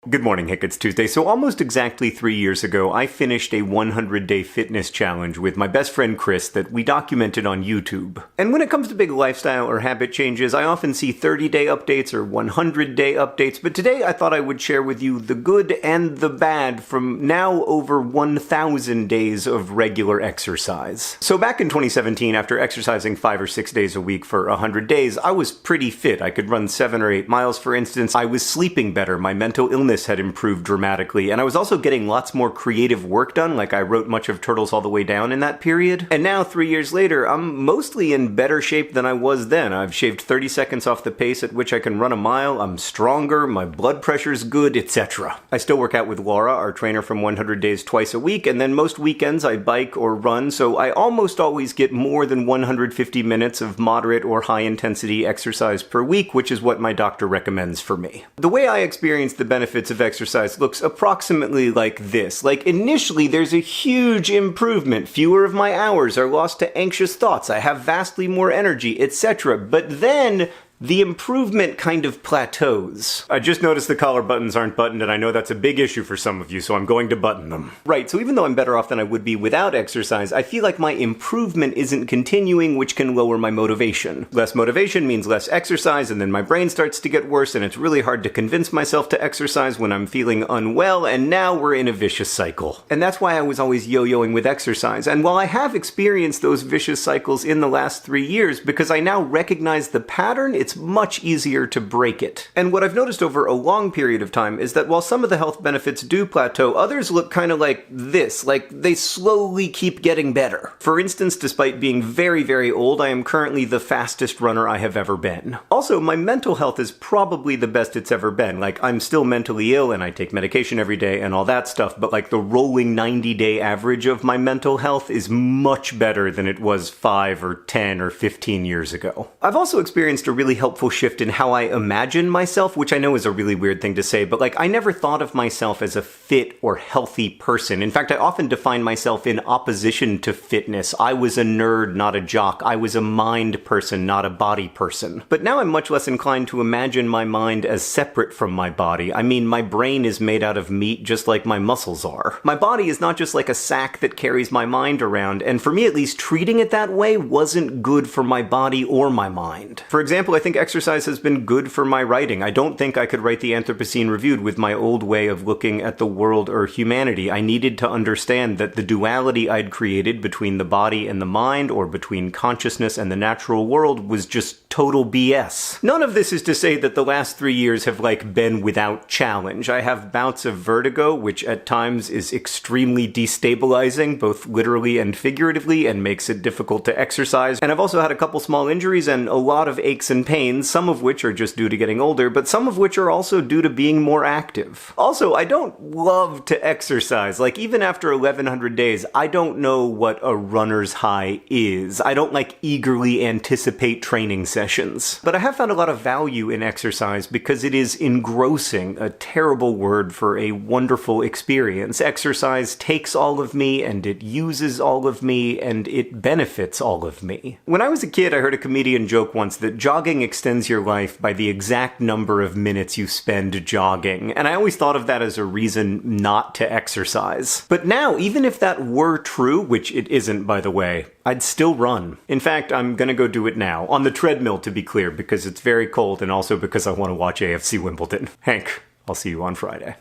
Good morning, Hick. It's Tuesday. So almost exactly 3 years ago, I finished a 100-day fitness challenge with my best friend Chris that we documented on YouTube. And when it comes to big lifestyle or habit changes, I often see 30-day updates or 100-day updates, but today I thought I would share with you the good and the bad from now over 1,000 days of regular exercise. So back in 2017, after exercising 5 or 6 days a week for 100 days, I was pretty fit. I could run 7 or 8 miles, for instance. I was sleeping better. My mental illness had improved dramatically, and I was also getting lots more creative work done, like I wrote much of Turtles All the Way Down in that period. And now, 3 years later, I'm mostly in better shape than I was then. I've shaved 30 seconds off the pace at which I can run a mile, I'm stronger, my blood pressure's good, etc. I still work out with Laura, our trainer from 100 Days, twice a week, and then most weekends I bike or run, so I almost always get more than 150 minutes of moderate or high-intensity exercise per week, which is what my doctor recommends for me. The way I experience the benefits of exercise looks approximately like this. Like, initially there's a huge improvement. Fewer of my hours are lost to anxious thoughts. I have vastly more energy, etc. But then the improvement kind of plateaus. I just noticed the collar buttons aren't buttoned, and I know that's a big issue for some of you, so I'm going to button them. Right, so even though I'm better off than I would be without exercise, I feel like my improvement isn't continuing, which can lower my motivation. Less motivation means less exercise, and then my brain starts to get worse, and it's really hard to convince myself to exercise when I'm feeling unwell, and now we're in a vicious cycle. And that's why I was always yo-yoing with exercise. And while I have experienced those vicious cycles in the last 3 years, because I now recognize the pattern, it's much easier to break it. And what I've noticed over a long period of time is that while some of the health benefits do plateau, others look kind of like this, like they slowly keep getting better. For instance, despite being very, very old, I am currently the fastest runner I have ever been. Also, my mental health is probably the best it's ever been. Like, I'm still mentally ill and I take medication every day and all that stuff, but like the rolling 90-day average of my mental health is much better than it was 5 or 10 or 15 years ago. I've also experienced a really helpful shift in how I imagine myself, which I know is a really weird thing to say, but like I never thought of myself as a fit or healthy person. In fact, I often define myself in opposition to fitness. I was a nerd, not a jock. I was a mind person, not a body person. But now I'm much less inclined to imagine my mind as separate from my body. I mean, my brain is made out of meat just like my muscles are. My body is not just like a sack that carries my mind around, and for me at least, treating it that way wasn't good for my body or my mind. For example, I think exercise has been good for my writing. I don't think I could write the Anthropocene Reviewed with my old way of looking at the world or humanity. I needed to understand that the duality I'd created between the body and the mind, or between consciousness and the natural world, was just total BS. None of this is to say that the last 3 years have been without challenge. I have bouts of vertigo, which at times is extremely destabilizing, both literally and figuratively, and makes it difficult to exercise. And I've also had a couple small injuries and a lot of aches and pains, some of which are just due to getting older, but some of which are also due to being more active. Also, I don't love to exercise. Like, even after 1,100 days, I don't know what a runner's high is. I don't eagerly anticipate training sessions. But I have found a lot of value in exercise because it is engrossing, a terrible word for a wonderful experience. Exercise takes all of me, and it uses all of me, and it benefits all of me. When I was a kid, I heard a comedian joke once that jogging extends your life by the exact number of minutes you spend jogging, and I always thought of that as a reason not to exercise. But now, even if that were true, which it isn't, by the way, I'd still run. In fact, I'm gonna go do it now. On the treadmill, to be clear, because it's very cold, and also because I want to watch AFC Wimbledon. Hank, I'll see you on Friday.